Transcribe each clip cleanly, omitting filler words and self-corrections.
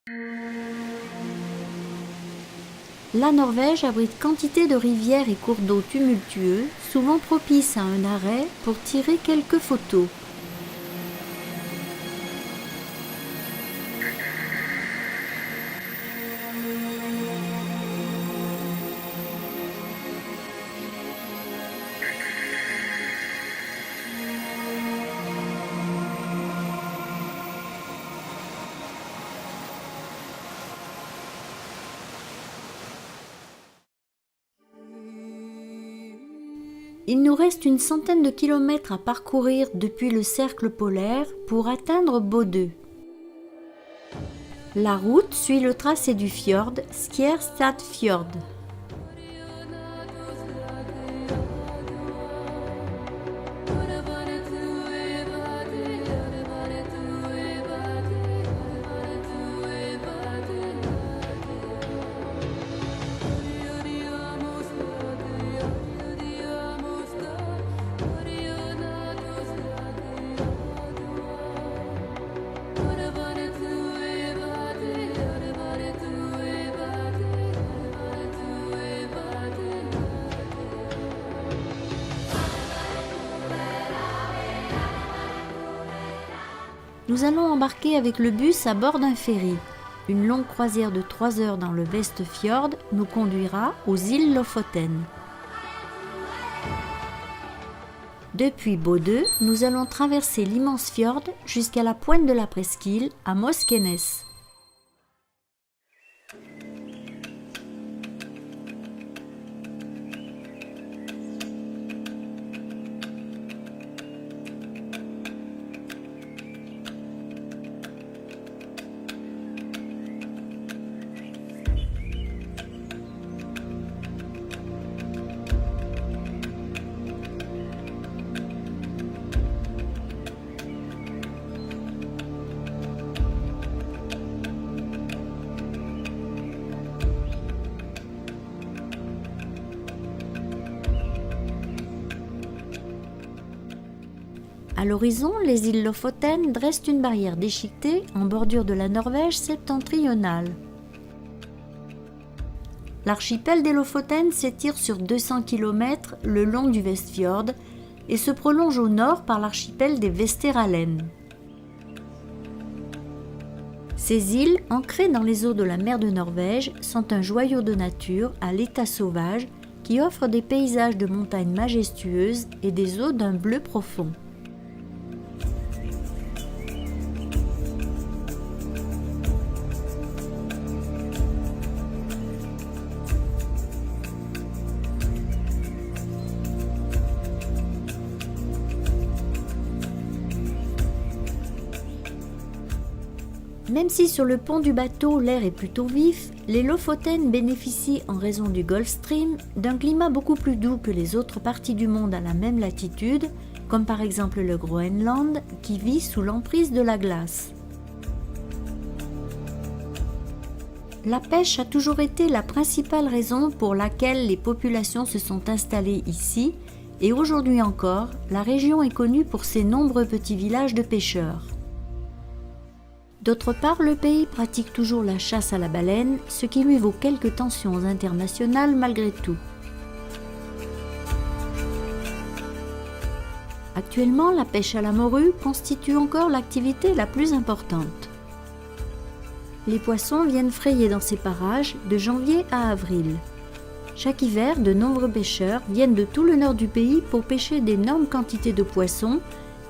La Norvège abrite quantité de rivières et cours d'eau tumultueux, souvent propices à un arrêt pour tirer quelques photos. Il nous reste une centaine de kilomètres à parcourir depuis le cercle polaire pour atteindre Bodø. La route suit le tracé du fjord Skjærstadfjord. Nous allons embarquer avec le bus à bord d'un ferry. Une longue croisière de 3 heures dans le Vestfjord nous conduira aux îles Lofoten. Depuis Bodø, nous allons traverser l'immense fjord jusqu'à la pointe de la presqu'île à Moskenes. À l'horizon, les îles Lofoten dressent une barrière déchiquetée en bordure de la Norvège septentrionale. L'archipel des Lofoten s'étire sur 200 km le long du Vestfjord et se prolonge au nord par l'archipel des Vesteralen. Ces îles, ancrées dans les eaux de la mer de Norvège, sont un joyau de nature à l'état sauvage qui offre des paysages de montagnes majestueuses et des eaux d'un bleu profond. Même si sur le pont du bateau l'air est plutôt vif, les Lofoten bénéficient en raison du Gulf Stream d'un climat beaucoup plus doux que les autres parties du monde à la même latitude, comme par exemple le Groenland qui vit sous l'emprise de la glace. La pêche a toujours été la principale raison pour laquelle les populations se sont installées ici, et aujourd'hui encore, la région est connue pour ses nombreux petits villages de pêcheurs. D'autre part, le pays pratique toujours la chasse à la baleine, ce qui lui vaut quelques tensions internationales malgré tout. Actuellement, la pêche à la morue constitue encore l'activité la plus importante. Les poissons viennent frayer dans ces parages de janvier à avril. Chaque hiver, de nombreux pêcheurs viennent de tout le nord du pays pour pêcher d'énormes quantités de poissons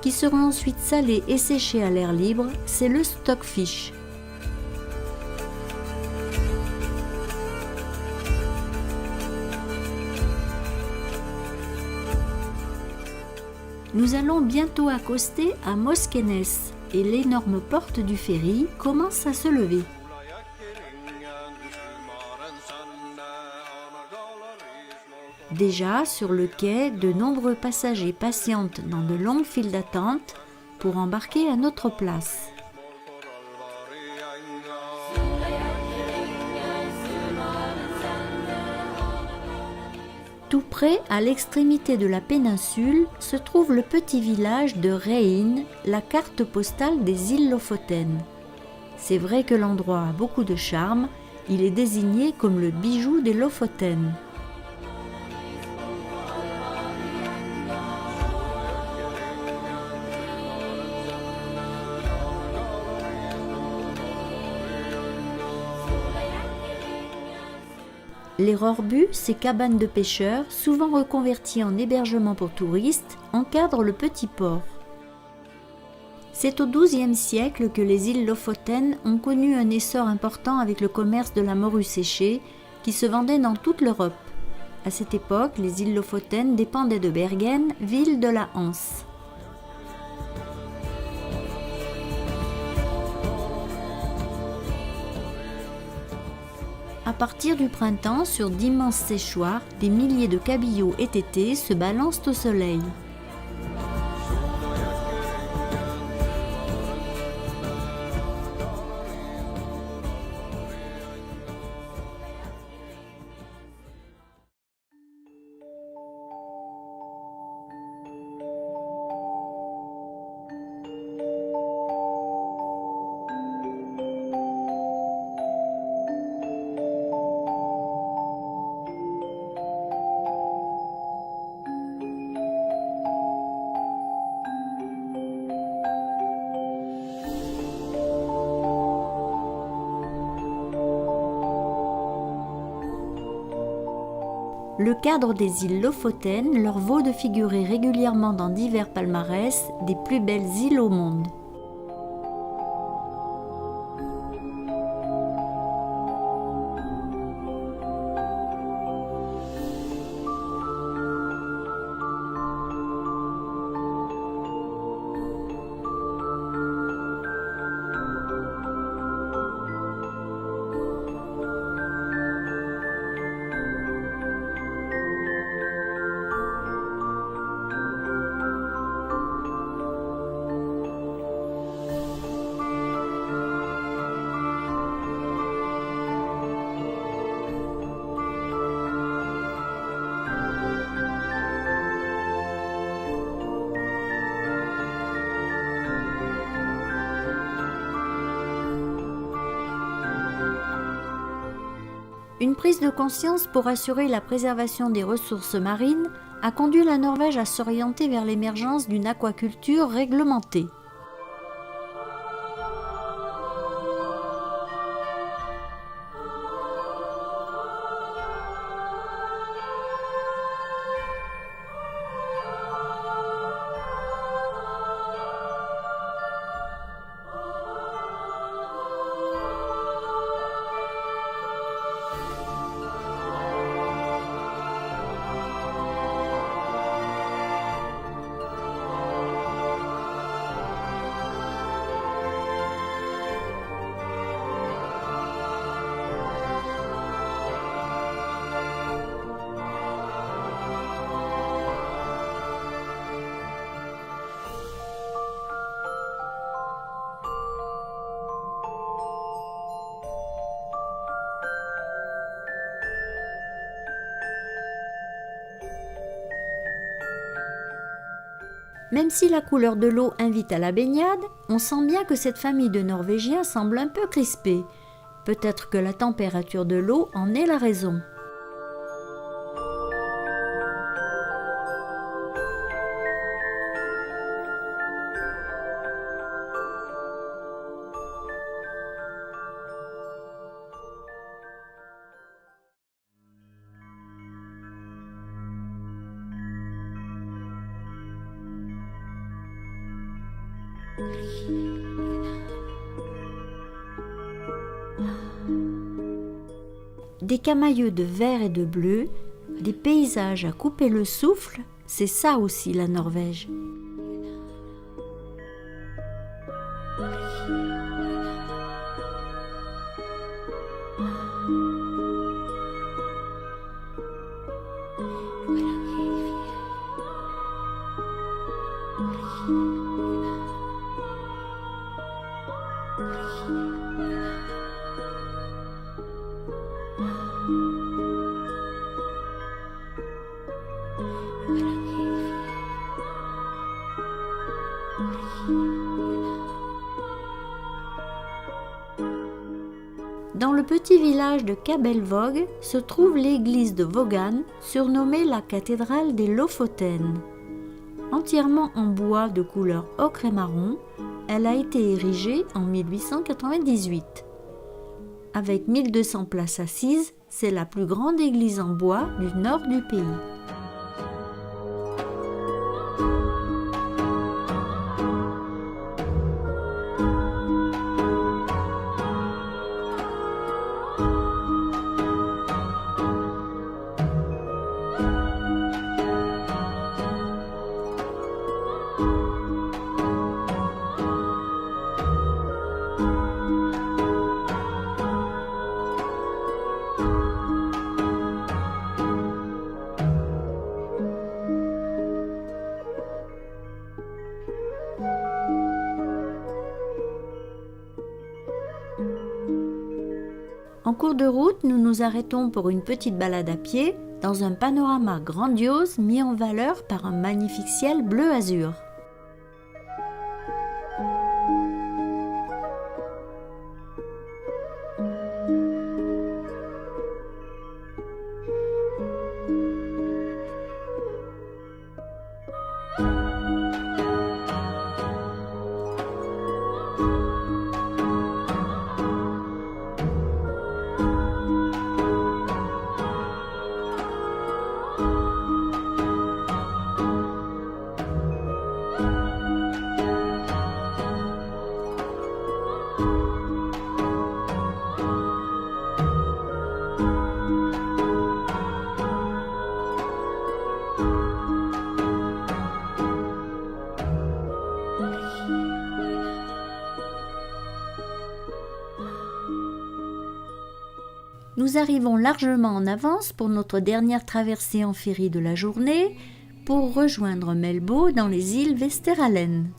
qui seront ensuite salés et séchés à l'air libre, c'est le stockfish. Nous allons bientôt accoster à Moskenes et l'énorme porte du ferry commence à se lever. Déjà, sur le quai, de nombreux passagers patientent dans de longues files d'attente pour embarquer à notre place. Tout près, à l'extrémité de la péninsule, se trouve le petit village de Rein, la carte postale des îles Lofoten. C'est vrai que l'endroit a beaucoup de charme, il est désigné comme le bijou des Lofoten. Les rorbus, ces cabanes de pêcheurs, souvent reconverties en hébergement pour touristes, encadrent le petit port. C'est au XIIe siècle que les îles Lofoten ont connu un essor important avec le commerce de la morue séchée, qui se vendait dans toute l'Europe. À cette époque, les îles Lofoten dépendaient de Bergen, ville de la Hanse. À partir du printemps, sur d'immenses séchoirs, des milliers de cabillots étêtés se balancent au soleil. Le cadre des îles Lofoten leur vaut de figurer régulièrement dans divers palmarès des plus belles îles au monde. Une prise de conscience pour assurer la préservation des ressources marines a conduit la Norvège à s'orienter vers l'émergence d'une aquaculture réglementée. Même si la couleur de l'eau invite à la baignade, on sent bien que cette famille de Norvégiens semble un peu crispée. Peut-être que la température de l'eau en est la raison. Des camailleux de vert et de bleu, des paysages à couper le souffle, c'est ça aussi la Norvège. Dans le petit village de Kabelvåg se trouve l'église de Vågan, surnommée la cathédrale des Lofoten. Entièrement en bois de couleur ocre et marron, elle a été érigée en 1898. Avec 1200 places assises, c'est la plus grande église en bois du nord du pays. En cours de route, nous nous arrêtons pour une petite balade à pied dans un panorama grandiose mis en valeur par un magnifique ciel bleu azur. Nous arrivons largement en avance pour notre dernière traversée en ferry de la journée pour rejoindre Melbo dans les îles Vesteralen.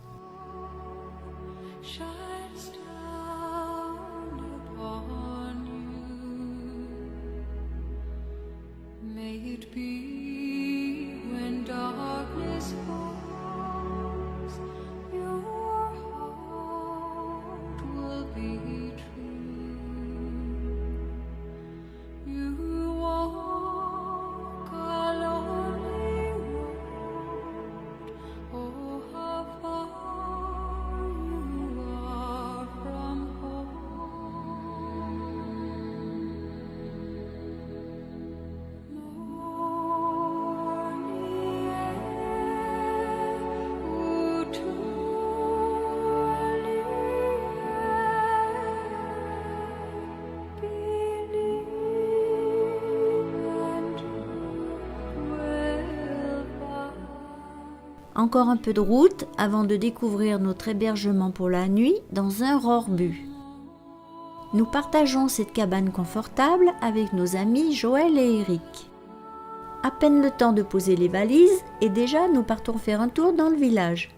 Encore un peu de route avant de découvrir notre hébergement pour la nuit dans un rorbu. Nous partageons cette cabane confortable avec nos amis Joël et Eric. À peine le temps de poser les valises et déjà nous partons faire un tour dans le village.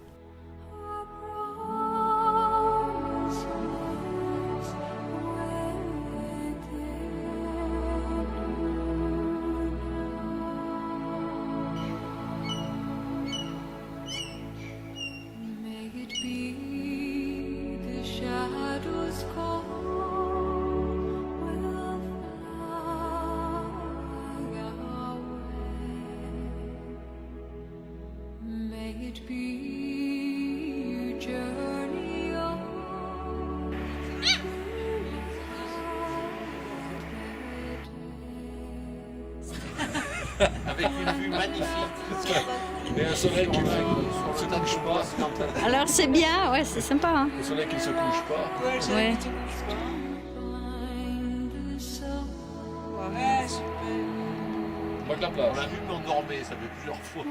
Avec une vue magnifique et un soleil qui ne se couche pas. Alors c'est bien, ouais, c'est sympa. Hein. Le soleil qui ne se couche pas. Ouais. Moi que la plage. On a vu qu'on dormait, ça fait plusieurs fois.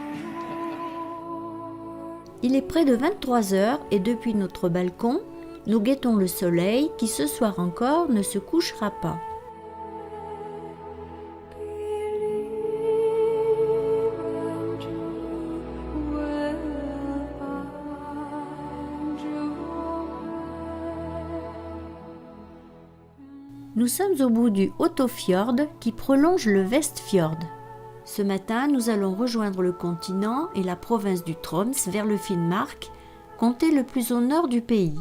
Il est près de 23 heures et depuis notre balcon, nous guettons le soleil qui ce soir encore ne se couchera pas. Nous sommes au bout du Ottofjord qui prolonge le Vestfjord. Ce matin, nous allons rejoindre le continent et la province du Troms vers le Finnmark, comté le plus au nord du pays.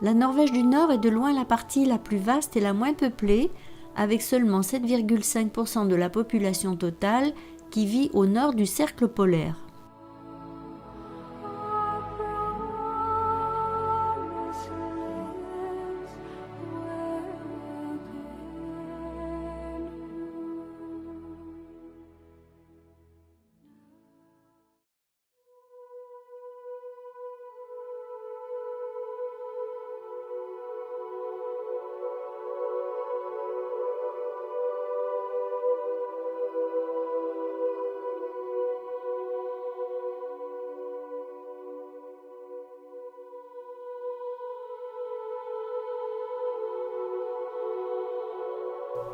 La Norvège du Nord est de loin la partie la plus vaste et la moins peuplée, avec seulement 7,5% de la population totale qui vit au nord du cercle polaire.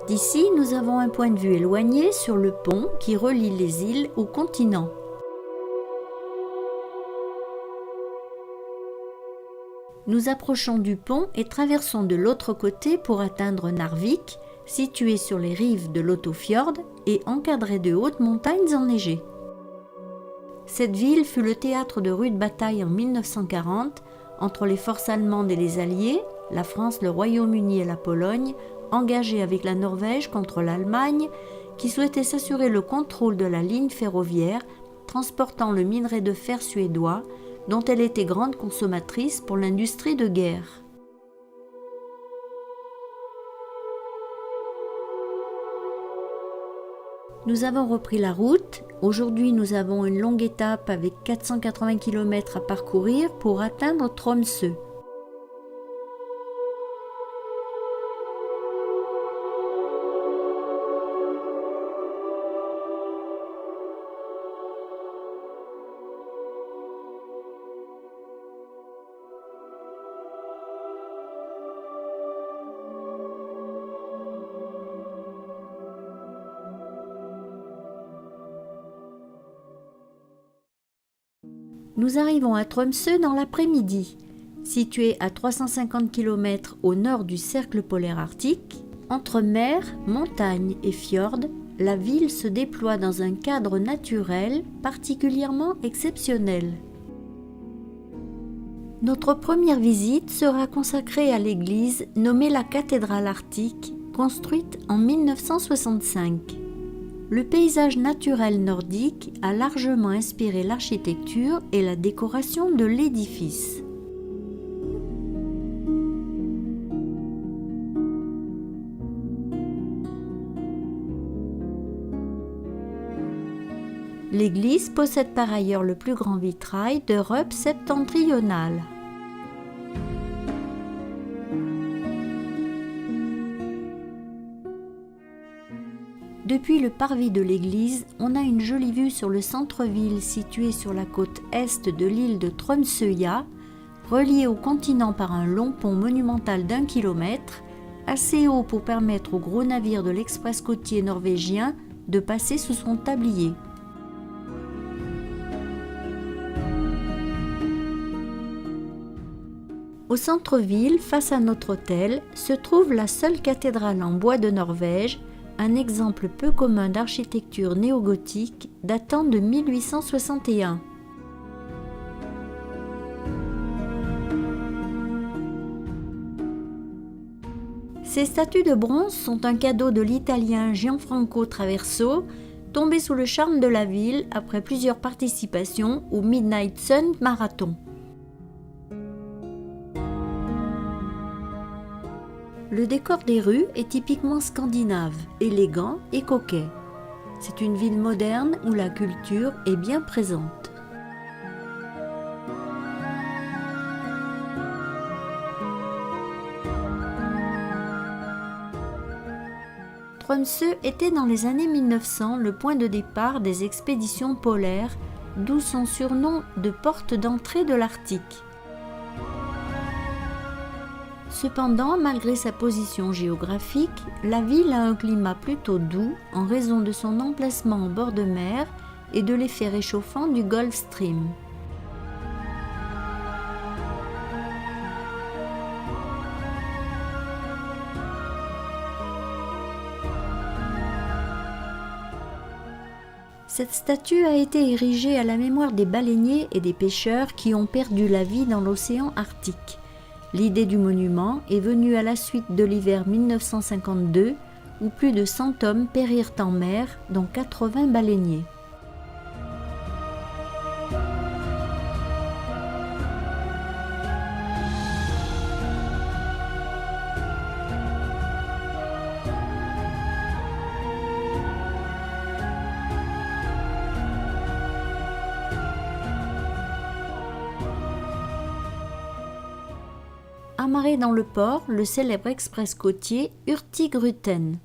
D'ici, nous avons un point de vue éloigné sur le pont qui relie les îles au continent. Nous approchons du pont et traversons de l'autre côté pour atteindre Narvik, situé sur les rives de l'Ottofjord et encadré de hautes montagnes enneigées. Cette ville fut le théâtre de rudes batailles en 1940 entre les forces allemandes et les Alliés, la France, le Royaume-Uni et la Pologne, engagés avec la Norvège contre l'Allemagne, qui souhaitait s'assurer le contrôle de la ligne ferroviaire transportant le minerai de fer suédois, dont elle était grande consommatrice pour l'industrie de guerre. Nous avons repris la route. Aujourd'hui, nous avons une longue étape avec 480 km à parcourir pour atteindre Tromsø. Nous arrivons à Tromsø dans l'après-midi. Située à 350 km au nord du cercle polaire arctique, entre mer, montagne et fjord, la ville se déploie dans un cadre naturel particulièrement exceptionnel. Notre première visite sera consacrée à l'église nommée la cathédrale arctique, construite en 1965. Le paysage naturel nordique a largement inspiré l'architecture et la décoration de l'édifice. L'église possède par ailleurs le plus grand vitrail d'Europe septentrionale. Depuis le parvis de l'église, on a une jolie vue sur le centre-ville situé sur la côte est de l'île de Tromsøya, relié au continent par un long pont monumental d'1 kilomètre, assez haut pour permettre aux gros navires de l'express côtier norvégien de passer sous son tablier. Au centre-ville, face à notre hôtel, se trouve la seule cathédrale en bois de Norvège, un exemple peu commun d'architecture néogothique datant de 1861. Ces statues de bronze sont un cadeau de l'Italien Gianfranco Traverso, tombé sous le charme de la ville après plusieurs participations au Midnight Sun Marathon. Le décor des rues est typiquement scandinave, élégant et coquet. C'est une ville moderne où la culture est bien présente. Tromsø était dans les années 1900 le point de départ des expéditions polaires, d'où son surnom de porte d'entrée de l'Arctique. Cependant, malgré sa position géographique, la ville a un climat plutôt doux en raison de son emplacement en bord de mer et de l'effet réchauffant du Gulf Stream. Cette statue a été érigée à la mémoire des baleiniers et des pêcheurs qui ont perdu la vie dans l'océan Arctique. L'idée du monument est venue à la suite de l'hiver 1952 où plus de 100 hommes périrent en mer, dont 80 baleiniers. Amarré dans le port, le célèbre express côtier Hurtigruten.